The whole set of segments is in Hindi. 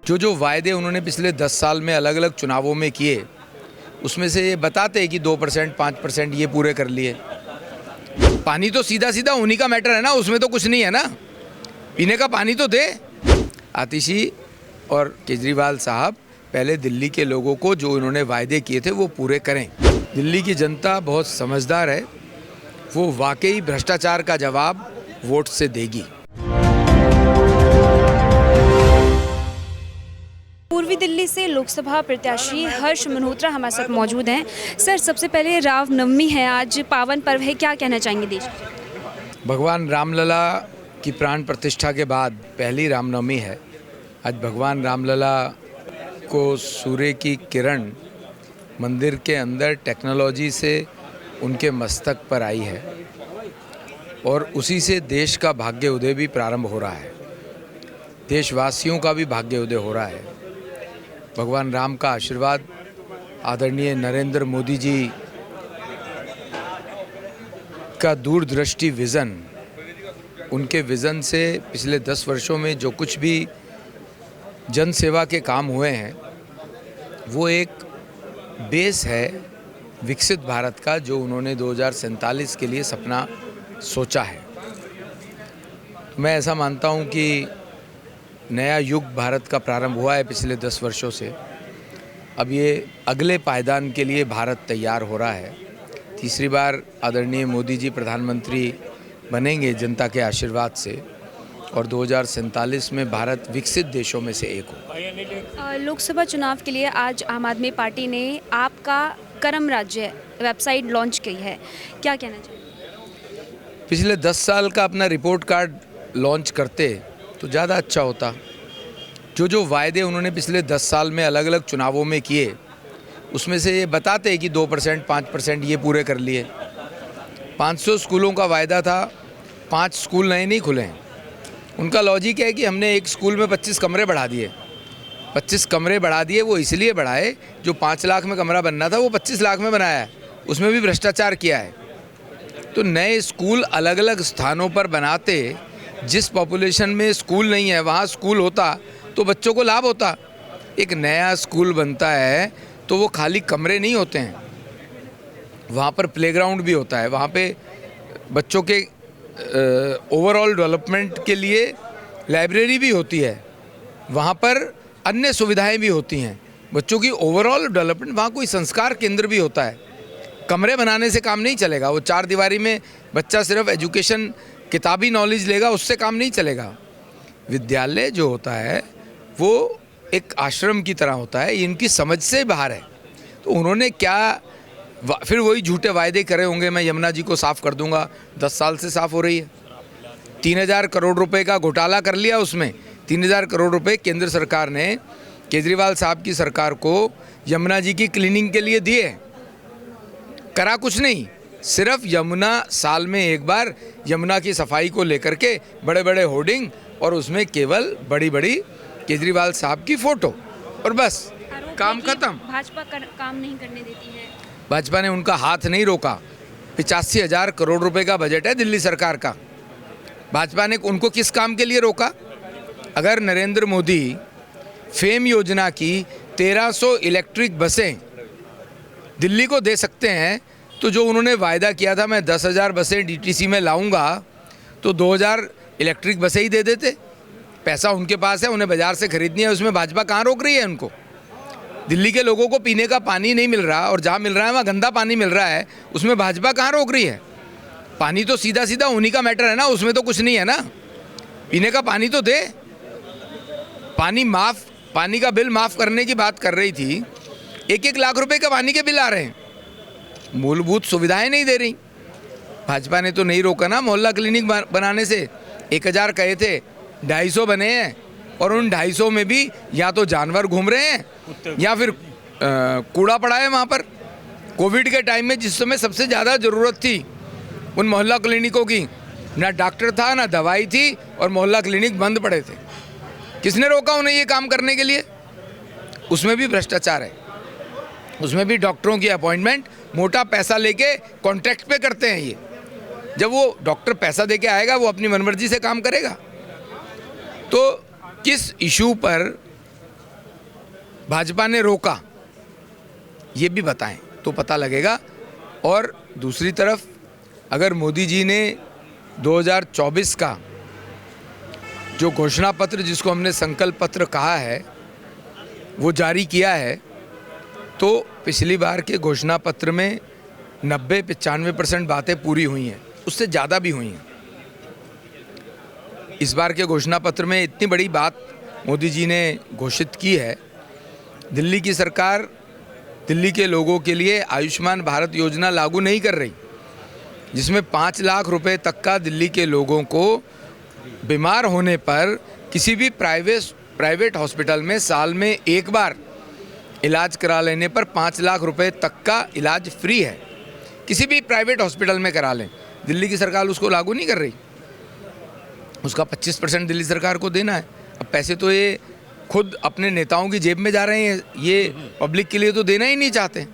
जो वायदे उन्होंने पिछले 10 साल में अलग अलग चुनावों में किए, उसमें से ये बताते हैं कि 2% 5% ये पूरे कर लिए। पानी तो सीधा सीधा उन्हीं का मैटर है ना, उसमें तो कुछ नहीं है ना, पीने का पानी तो दे। आतिशी और केजरीवाल साहब पहले दिल्ली के लोगों को जो उन्होंने वायदे किए थे वो पूरे करें। दिल्ली की जनता बहुत समझदार है, वो वाकई भ्रष्टाचार का जवाब वोट से देगी। पूर्वी दिल्ली से लोकसभा प्रत्याशी हर्ष मल्होत्रा हमारे साथ मौजूद हैं। सर, सबसे पहले रामनवमी है, आज पावन पर्व है, क्या कहना चाहेंगे देश को? भगवान रामलला की प्राण प्रतिष्ठा के बाद पहली रामनवमी है। आज भगवान रामलला को सूर्य की किरण मंदिर के अंदर टेक्नोलॉजी से उनके मस्तक पर आई है और उसी से देश का भाग्य उदय भी प्रारंभ हो रहा है, देशवासियों का भी भाग्य उदय हो रहा है। भगवान राम का आशीर्वाद, आदरणीय नरेंद्र मोदी जी का दूरदृष्टि विज़न, उनके विज़न से पिछले 10 वर्षों में जो कुछ भी जन सेवा के काम हुए हैं वो एक बेस है विकसित भारत का, जो उन्होंने 2047 के लिए सपना सोचा है। मैं ऐसा मानता हूं कि नया युग भारत का प्रारंभ हुआ है पिछले 10 वर्षों से। अब ये अगले पायदान के लिए भारत तैयार हो रहा है। तीसरी बार आदरणीय मोदी जी प्रधानमंत्री बनेंगे जनता के आशीर्वाद से, और 2047 में भारत विकसित देशों में से एक हो। लोकसभा चुनाव के लिए आज आम आदमी पार्टी ने आपका कर्म राज्य वेबसाइट लॉन्च की है, क्या कहना चाहिए? पिछले 10 साल का अपना रिपोर्ट कार्ड लॉन्च करते तो ज़्यादा अच्छा होता। जो वायदे उन्होंने पिछले 10 साल में अलग अलग चुनावों में किए, उसमें से ये बताते हैं कि 2% 5% ये पूरे कर लिए। 500 स्कूलों का वायदा था, 5 स्कूल नए नहीं खुले हैं। उनका लॉजिक है कि हमने एक स्कूल में 25 कमरे बढ़ा दिए। 25 कमरे बढ़ा दिए, वो इसलिए बढ़ाए, जो 5 लाख में कमरा बनना था वो 25 लाख में बनाया है, उसमें भी भ्रष्टाचार किया है। तो नए स्कूल अलग अलग स्थानों पर बनाते, जिस पॉपुलेशन में स्कूल नहीं है वहाँ स्कूल होता तो बच्चों को लाभ होता। एक नया स्कूल बनता है तो वो खाली कमरे नहीं होते हैं, वहाँ पर प्लेग्राउंड भी होता है, वहाँ पे बच्चों के ओवरऑल डेवलपमेंट के लिए लाइब्रेरी भी होती है, वहाँ पर अन्य सुविधाएं भी होती हैं, बच्चों की ओवरऑल डेवलपमेंट, वहाँ कोई संस्कार केंद्र भी होता है। कमरे बनाने से काम नहीं चलेगा, वो 4 दीवारी में बच्चा सिर्फ एजुकेशन किताबी नॉलेज लेगा, उससे काम नहीं चलेगा। विद्यालय जो होता है वो एक आश्रम की तरह होता है, ये इनकी समझ से बाहर है। तो उन्होंने क्या फिर वही झूठे वायदे करे होंगे, मैं यमुना जी को साफ़ कर दूंगा, 10 साल से साफ़ हो रही है। 3000 करोड़ रुपए का घोटाला कर लिया, उसमें 3000 करोड़ रुपए केंद्र सरकार ने केजरीवाल साहब की सरकार को यमुना जी की क्लीनिंग के लिए दिए। करा कुछ नहीं, सिर्फ यमुना साल में एक बार यमुना की सफाई को लेकर के बड़े बड़े होर्डिंग, और उसमें केवल बड़ी बड़ी केजरीवाल साहब की फ़ोटो, और बस काम खत्म। भाजपा काम नहीं करने देती है। भाजपा ने उनका हाथ नहीं रोका। 85,000 करोड़ रुपए का बजट है दिल्ली सरकार का, भाजपा ने उनको किस काम के लिए रोका? अगर नरेंद्र मोदी फेम योजना की 1300 इलेक्ट्रिक बसें दिल्ली को दे सकते हैं, तो जो उन्होंने वायदा किया था मैं 10,000 बसें डीटीसी में लाऊंगा, तो 2000 इलेक्ट्रिक बसें ही दे देते। पैसा उनके पास है, उन्हें बाज़ार से खरीदनी है, उसमें भाजपा कहाँ रोक रही है उनको? दिल्ली के लोगों को पीने का पानी नहीं मिल रहा, और जहाँ मिल रहा है वहाँ गंदा पानी मिल रहा है, उसमें भाजपा कहाँ रोक रही है? पानी तो सीधा सीधा उन्हीं का मैटर है ना, उसमें तो कुछ नहीं है ना, पीने का पानी तो दे। पानी का बिल माफ़ करने की बात कर रही थी, 1-1 लाख रुपए का पानी के बिल आ रहे हैं, मूलभूत सुविधाएं नहीं दे रही। भाजपा ने तो नहीं रोका ना मोहल्ला क्लिनिक बनाने से। 1000 कहे थे, 250 बने हैं, और उन 250 में भी या तो जानवर घूम रहे हैं या फिर कूड़ा पड़ा है वहाँ पर। कोविड के टाइम में जिस समय सबसे ज़्यादा ज़रूरत थी उन मोहल्ला क्लिनिकों की, ना डॉक्टर था ना दवाई थी, और मोहल्ला क्लिनिक बंद पड़े थे। किसने रोका उन्हें ये काम करने के लिए? उसमें भी भ्रष्टाचार है, उसमें भी डॉक्टरों की अपॉइंटमेंट मोटा पैसा लेके कॉन्ट्रैक्ट पे करते हैं। ये जब वो डॉक्टर पैसा देके आएगा वो अपनी मनमर्जी से काम करेगा। तो किस इशू पर भाजपा ने रोका, ये भी बताएं तो पता लगेगा। और दूसरी तरफ अगर मोदी जी ने 2024 का जो घोषणा पत्र, जिसको हमने संकल्प पत्र कहा है, वो जारी किया है, तो पिछली बार के घोषणा पत्र में 90-95% बातें पूरी हुई हैं, उससे ज़्यादा भी हुई हैं। इस बार के घोषणा पत्र में इतनी बड़ी बात मोदी जी ने घोषित की है। दिल्ली की सरकार दिल्ली के लोगों के लिए आयुष्मान भारत योजना लागू नहीं कर रही, जिसमें 5 लाख रुपए तक का दिल्ली के लोगों को बीमार होने पर किसी भी प्राइवेट हॉस्पिटल में साल में एक बार इलाज करा लेने पर 5 लाख रुपए तक का इलाज फ्री है। किसी भी प्राइवेट हॉस्पिटल में करा लें, दिल्ली की सरकार उसको लागू नहीं कर रही। उसका 25% दिल्ली सरकार को देना है। अब पैसे तो ये खुद अपने नेताओं की जेब में जा रहे हैं, ये पब्लिक के लिए तो देना ही नहीं चाहते।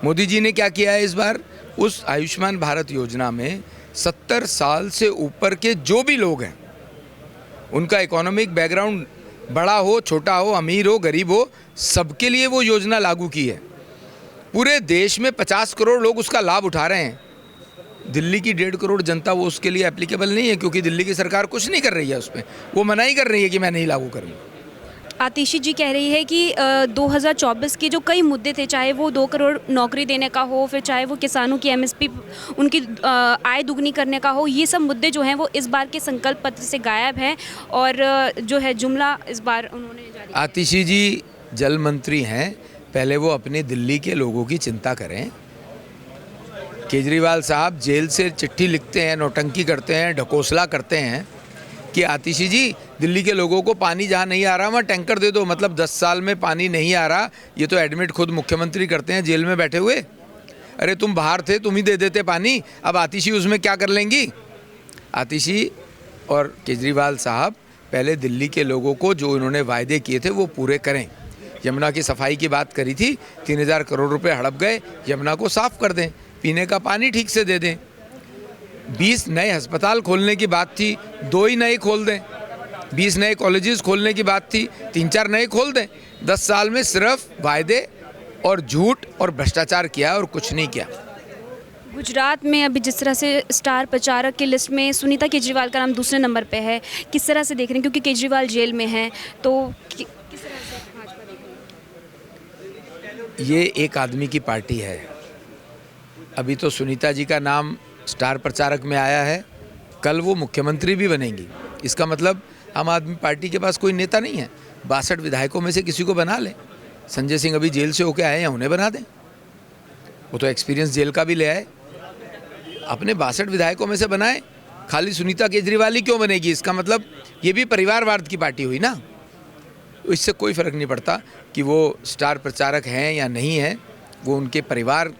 मोदी जी ने क्या किया है इस बार, उस आयुष्मान भारत योजना में 70 साल से ऊपर के जो भी लोग हैं, उनका इकोनॉमिक बैकग्राउंड बड़ा हो, छोटा हो, अमीर हो, गरीब हो, सबके लिए वो योजना लागू की है। पूरे देश में 50 करोड़ लोग उसका लाभ उठा रहे हैं। दिल्ली की 1.5 करोड़ जनता वो उसके लिए एप्लीकेबल नहीं है, क्योंकि दिल्ली की सरकार कुछ नहीं कर रही है उस पर, वो मनाही कर रही है कि मैं नहीं लागू करूँगी। आतिशी जी कह रही है कि 2024 के जो कई मुद्दे थे, चाहे वो 2 करोड़ नौकरी देने का हो, फिर चाहे वो किसानों की MSP उनकी आय दुगनी करने का हो, ये सब मुद्दे जो हैं वो इस बार के संकल्प पत्र से गायब हैं। और जो है जुमला इस बार उन्होंने जारी। आतिशी जी जल मंत्री हैं, पहले वो अपने दिल्ली के लोगों की चिंता करें। केजरीवाल साहब जेल से चिट्ठी लिखते हैं, नौटंकी करते हैं, ढकोसला करते हैं कि आतिशी जी दिल्ली के लोगों को पानी जहाँ नहीं आ रहा वहाँ टैंकर दे दो। मतलब 10 साल में पानी नहीं आ रहा, ये तो एडमिट खुद मुख्यमंत्री करते हैं जेल में बैठे हुए। अरे तुम बाहर थे, तुम ही दे देते पानी, अब आतिशी उसमें क्या कर लेंगी। आतिशी और केजरीवाल साहब पहले दिल्ली के लोगों को जो उन्होंने वायदे किए थे वो पूरे करें। यमुना की सफाई की बात करी थी, 3000 करोड़ रुपए हड़प गए, यमुना को साफ कर दें, पीने का पानी ठीक से दे दें। 20 नए अस्पताल खोलने की बात थी, 2 ही नए खोल दें। 20 नए कॉलेजेस खोलने की बात थी, 3-4 नए खोल दें। 10 साल में सिर्फ वायदे और झूठ और भ्रष्टाचार किया और कुछ नहीं किया। गुजरात में अभी जिस तरह से स्टार प्रचारक की लिस्ट में सुनीता केजरीवाल का नाम दूसरे नंबर पे है, किस तरह से देख रहे हैं, क्योंकि केजरीवाल जेल में हैं, तो किस तरह से भाजपा देख रही है? ये एक आदमी की पार्टी है। अभी तो सुनीता जी का नाम स्टार प्रचारक में आया है, कल वो मुख्यमंत्री भी बनेंगी। इसका मतलब आम आदमी पार्टी के पास कोई नेता नहीं है। 62 विधायकों में से किसी को बना लें। संजय सिंह अभी जेल से होके आए हैं, उन्हें बना दें, वो तो एक्सपीरियंस जेल का भी ले आए। अपने 62 विधायकों में से बनाए, खाली सुनीता केजरीवाल ही क्यों बनेगी। इसका मतलब ये भी परिवारवाद की पार्टी हुई ना। तो इससे कोई फ़र्क नहीं पड़ता कि वो स्टार प्रचारक हैं या नहीं हैं, वो उनके परिवार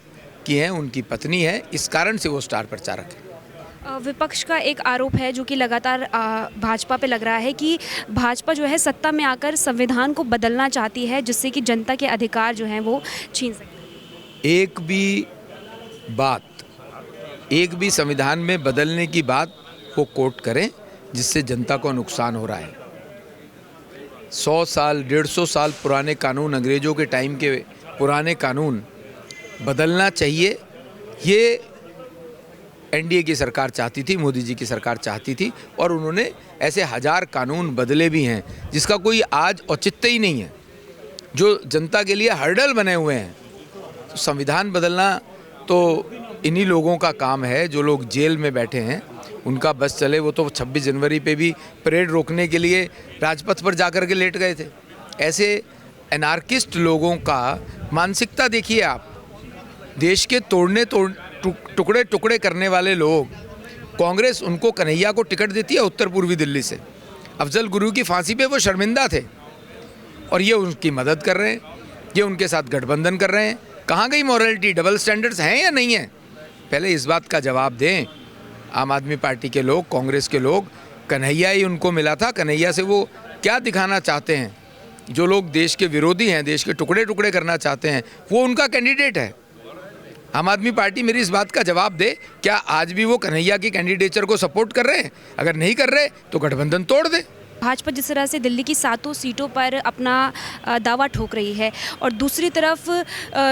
की हैं, उनकी पत्नी है, इस कारण से वो स्टार प्रचारक है। विपक्ष का एक आरोप है जो कि लगातार भाजपा पे लग रहा है कि भाजपा जो है सत्ता में आकर संविधान को बदलना चाहती है, जिससे कि जनता के अधिकार जो हैं वो छीन सके। एक भी संविधान में बदलने की बात वो कोट करें जिससे जनता को नुकसान हो रहा है। 100 साल 150 साल पुराने कानून, अंग्रेज़ों के टाइम के पुराने कानून बदलना चाहिए, ये एनडीए की सरकार चाहती थी, मोदी जी की सरकार चाहती थी, और उन्होंने ऐसे 1000 कानून बदले भी हैं जिसका कोई आज औचित्य ही नहीं है, जो जनता के लिए हर्डल बने हुए हैं। तो संविधान बदलना तो इन्हीं लोगों का काम है जो लोग जेल में बैठे हैं, उनका बस चले। वो तो 26 जनवरी पे भी परेड रोकने के लिए राजपथ पर जाकर के लेट गए थे। ऐसे एनार्किस्ट लोगों का मानसिकता देखिए आप। देश के टुकड़े टुकड़े करने वाले लोग, कांग्रेस उनको कन्हैया को टिकट देती है उत्तर पूर्वी दिल्ली से। अफजल गुरु की फांसी पे वो शर्मिंदा थे और ये उनकी मदद कर रहे हैं, ये उनके साथ गठबंधन कर रहे हैं। कहाँ गई मॉरलिटी? डबल स्टैंडर्ड्स हैं या नहीं है? पहले इस बात का जवाब दें। आम आदमी पार्टी के लोग, कांग्रेस के लोग, कन्हैया ही उनको मिला था। कन्हैया से वो क्या दिखाना चाहते हैं? जो लोग देश के विरोधी हैं, देश के टुकड़े टुकड़े करना चाहते हैं, वो उनका कैंडिडेट है। आम आदमी पार्टी मेरी इस बात का जवाब दे, क्या आज भी वो कन्हैया की कैंडिडेचर को सपोर्ट कर रहे हैं? अगर नहीं कर रहे तो गठबंधन तोड़ दे। भाजपा जिस तरह से दिल्ली की 7 सीटों पर अपना दावा ठोक रही है और दूसरी तरफ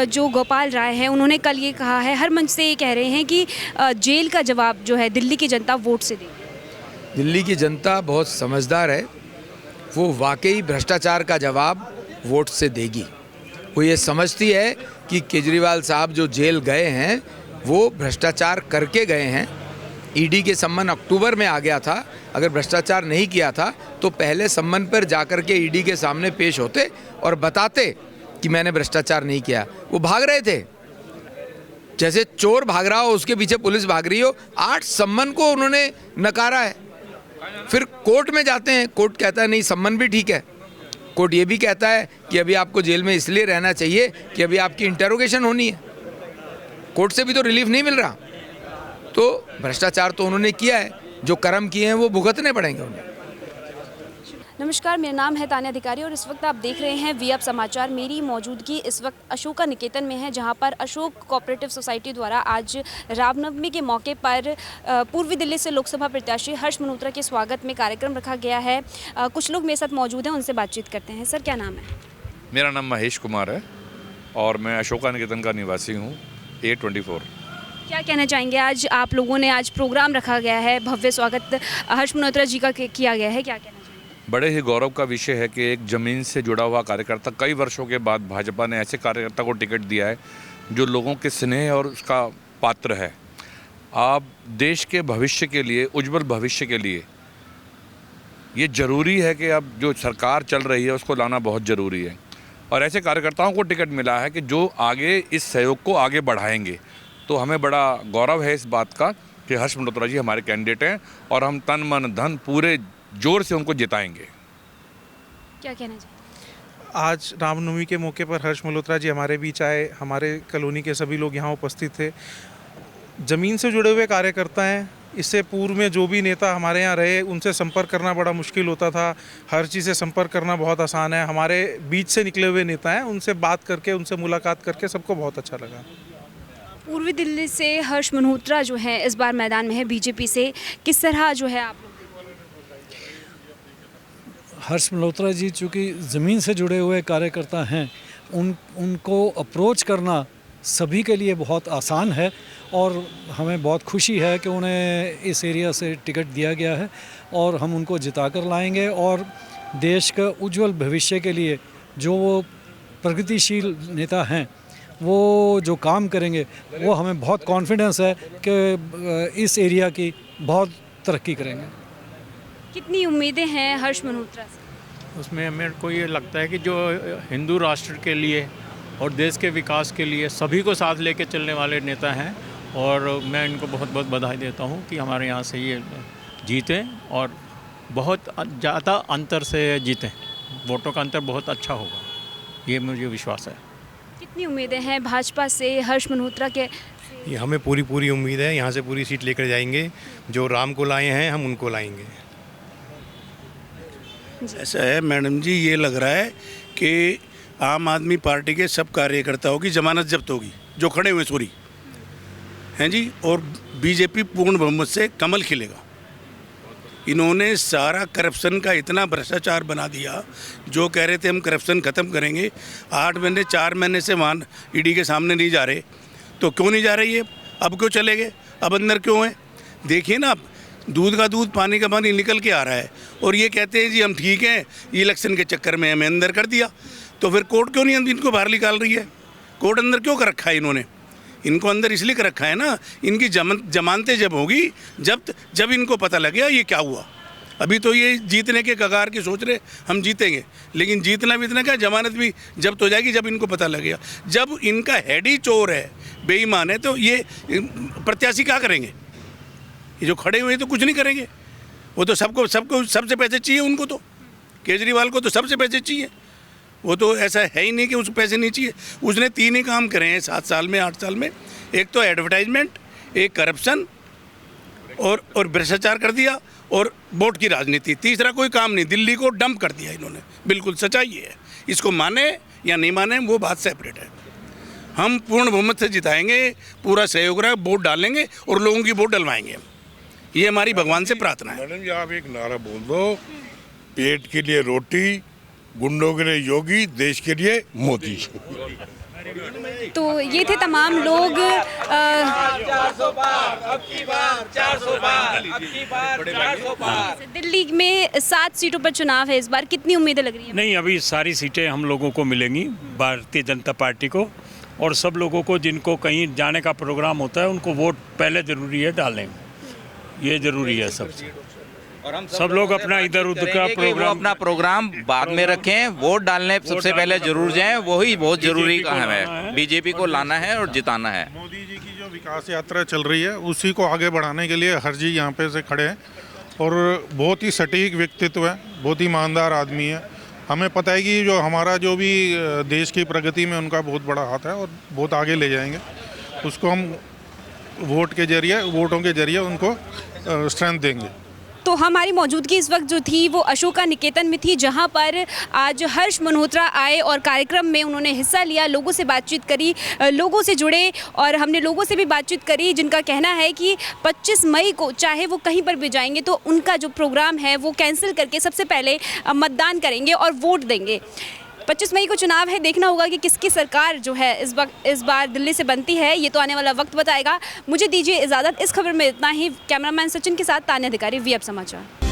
जो गोपाल राय हैं उन्होंने कल ये कहा है, हर मंच से ये कह रहे हैं कि जेल का जवाब जो है दिल्ली की जनता वोट से देगी। दिल्ली की जनता बहुत समझदार है, वो वाकई भ्रष्टाचार का जवाब वोट से देगी। वो ये समझती है कि केजरीवाल साहब जो जेल गए हैं वो भ्रष्टाचार करके गए हैं। ईडी के सम्मन अक्टूबर में आ गया था, अगर भ्रष्टाचार नहीं किया था तो पहले सम्मन पर जाकर के ईडी के सामने पेश होते और बताते कि मैंने भ्रष्टाचार नहीं किया। वो भाग रहे थे, जैसे चोर भाग रहा हो उसके पीछे पुलिस भाग रही हो। 8 सम्मन को उन्होंने नकारा है। फिर कोर्ट में जाते हैं, कोर्ट कहता है नहीं सम्मन भी ठीक है। कोर्ट ये भी कहता है कि अभी आपको जेल में इसलिए रहना चाहिए कि अभी आपकी इंटेरोगेशन होनी है। कोर्ट से भी तो रिलीफ नहीं मिल रहा। तो भ्रष्टाचार तो उन्होंने किया है, जो कर्म किए हैं वो भुगतने पड़ेंगे उन्हें। नमस्कार, मेरा नाम है तान्या अधिकारी और इस वक्त आप देख रहे हैं वी समाचार। मेरी मौजूदगी इस वक्त अशोका निकेतन में है, जहां पर अशोक कोऑपरेटिव सोसाइटी द्वारा आज रामनवमी के मौके पर पूर्वी दिल्ली से लोकसभा प्रत्याशी हर्ष मल्होत्रा के स्वागत में कार्यक्रम रखा गया है। कुछ लोग मेरे साथ मौजूद हैं, उनसे बातचीत करते हैं। सर, क्या नाम है? मेरा नाम महेश कुमार है और मैं अशोका निकेतन का निवासी हूँ, A24। क्या कहना चाहेंगे, आज आप लोगों ने आज प्रोग्राम रखा गया है, भव्य स्वागत हर्ष मल्होत्रा जी का किया गया है, क्या कहना चाहेंगे? बड़े ही गौरव का विषय है कि एक ज़मीन से जुड़ा हुआ कार्यकर्ता, कई वर्षों के बाद भाजपा ने ऐसे कार्यकर्ता को टिकट दिया है जो लोगों के स्नेह और उसका पात्र है। आप देश के भविष्य के लिए, उज्जवल भविष्य के लिए ये ज़रूरी है कि अब जो सरकार चल रही है उसको लाना बहुत ज़रूरी है और ऐसे कार्यकर्ताओं को टिकट मिला है कि जो आगे इस सहयोग को आगे बढ़ाएंगे। तो हमें बड़ा गौरव है इस बात का कि हर्ष मल्होत्रा जी हमारे कैंडिडेट हैं और हम तन मन धन पूरे जोर से उनको जिताएंगे। क्या कहना चाहिए? आज रामनवमी के मौके पर हर्ष मल्होत्रा जी हमारे बीच आए। हमारे कॉलोनी के सभी लोग यहाँ उपस्थित थे। ज़मीन से जुड़े हुए कार्यकर्ता हैं। इससे पूर्व में जो भी नेता हमारे यहाँ रहे उनसे संपर्क करना बड़ा मुश्किल होता था। हर्ष जी से संपर्क करना बहुत आसान है। हमारे बीच से निकले हुए नेता हैं, उनसे बात करके, उनसे मुलाकात करके सबको बहुत अच्छा लगा। पूर्वी दिल्ली से हर्ष मल्होत्रा जो है इस बार मैदान में है बीजेपी से, किस तरह जो है आप लोग? हर्ष मल्होत्रा जी चूँकि ज़मीन से जुड़े हुए कार्यकर्ता हैं, उनको अप्रोच करना सभी के लिए बहुत आसान है और हमें बहुत खुशी है कि उन्हें इस एरिया से टिकट दिया गया है और हम उनको जिता कर लाएंगे और देश का उज्जवल भविष्य के लिए जो वो प्रगतिशील नेता हैं वो जो काम करेंगे वो हमें बहुत कॉन्फिडेंस है कि इस एरिया की बहुत तरक्की करेंगे। कितनी उम्मीदें हैं हर्ष मल्होत्रा से? उसमें मेरे को ये लगता है कि जो हिंदू राष्ट्र के लिए और देश के विकास के लिए सभी को साथ लेके चलने वाले नेता हैं और मैं इनको बहुत बहुत बधाई देता हूं कि हमारे यहाँ से ये जीतें और बहुत ज़्यादा अंतर से जीतें। वोटों का अंतर बहुत अच्छा होगा, ये मुझे विश्वास है। कितनी उम्मीदें हैं भाजपा से हर्ष मल्होत्रा के? ये हमें पूरी उम्मीद है, यहाँ से पूरी सीट लेकर जाएंगे। जो राम को लाए हैं हम उनको लाएंगे। ऐसा है मैडम जी, ये लग रहा है कि आम आदमी पार्टी के सब कार्यकर्ताओं की जमानत जब्त होगी जो खड़े हुए सॉरी हैं जी, और बीजेपी पूर्ण बहुमत से कमल खिलेगा। इन्होंने सारा करप्शन का इतना भ्रष्टाचार बना दिया। जो कह रहे थे हम करप्शन ख़त्म करेंगे, 8 महीने 4 महीने से वहाँ ईडी के सामने नहीं जा रहे, तो क्यों नहीं जा रही है? अब क्यों चले गए? अब अंदर क्यों हैं? देखिए ना, दूध का दूध पानी का पानी निकल के आ रहा है और ये कहते हैं जी हम ठीक हैं, इलेक्शन के चक्कर में हमें अंदर कर दिया। तो फिर कोर्ट क्यों नहीं इनको बाहर निकाल रही है? कोर्ट अंदर क्यों कर रखा है इन्होंने? इनको अंदर इसलिए कर रखा है ना, इनकी जमानतें जब होगी, जब इनको पता लगेगा ये क्या हुआ। अभी तो ये जीतने के कगार की सोच रहे हम जीतेंगे, लेकिन जीतना भी इतना क्या, जमानत भी जब्त हो जाएगी जब इनको पता लगेगा। जब इनका हेड ही चोर है, बेईमान है, तो ये प्रत्याशी क्या करेंगे? ये जो खड़े हुए तो कुछ नहीं करेंगे। वो तो सबको सबसे पैसे चाहिए उनको। तो केजरीवाल को तो सबसे पैसे चाहिए। वो तो ऐसा है ही नहीं कि उसको पैसे नहीं चाहिए। उसने 3 ही काम करे हैं 7 साल में 8 साल में। एक तो एडवर्टाइजमेंट, एक करप्शन और भ्रष्टाचार कर दिया और वोट की राजनीति। तीसरा कोई काम नहीं। दिल्ली को डंप कर दिया इन्होंने। बिल्कुल सच्चाई है। इसको माने या नहीं माने वो बात सेपरेट है। हम पूर्ण बहुमत से जिताएंगे, पूरा सहयोग रहा, वोट डालेंगे और लोगों की वोट डलवाएंगे। ये हमारी भगवान से प्रार्थना है। मैडम जी आप एक नारा बोल दो पेट के लिए रोटी, गुंडों के लिए योगी, देश के लिए मोदी। तो ये थे तमाम लोग दिल्ली में 7 सीटों पर चुनाव है इस बार, कितनी उम्मीदें लग रही हैं? नहीं, अभी सारी सीटें हम लोगों को मिलेंगी, भारतीय जनता पार्टी को, और सब लोगों को जिनको कहीं जाने का प्रोग्राम होता है उनको वोट पहले ज़रूरी है डालें, ये ज़रूरी है सबसे। और हम सब लोग अपना इधर उधर का प्रोग्राम, अपना प्रोग्राम बाद में रखें, वोट डालने सबसे पहले जरूर जाएं, वही बहुत जरूरी काम है। बीजेपी को लाना है और जिताना है। मोदी जी की जो विकास यात्रा चल रही है उसी को आगे बढ़ाने के लिए हर जी यहाँ पे से खड़े हैं और बहुत ही सटीक व्यक्तित्व है, बहुत ही ईमानदार आदमी है। हमें पता है कि जो हमारा जो भी देश की प्रगति में उनका बहुत बड़ा हाथ है और बहुत आगे ले जाएंगे उसको। हम वोटों के जरिए उनको स्ट्रेंथ देंगे। तो हमारी मौजूदगी इस वक्त जो थी वो अशोका निकेतन में थी, जहां पर आज हर्ष मल्होत्रा आए और कार्यक्रम में उन्होंने हिस्सा लिया, लोगों से बातचीत करी, लोगों से जुड़े, और हमने लोगों से भी बातचीत करी जिनका कहना है कि 25 मई को चाहे वो कहीं पर भी जाएंगे तो उनका जो प्रोग्राम है वो कैंसिल करके सबसे पहले मतदान करेंगे और वोट देंगे। 25 मई को चुनाव है, देखना होगा कि किसकी सरकार जो है इस बार दिल्ली से बनती है, ये तो आने वाला वक्त बताएगा। मुझे दीजिए इजाज़त, इस खबर में इतना ही। कैमरामैन सचिन के साथ तान्या अधिकारी, वी अब समाचार।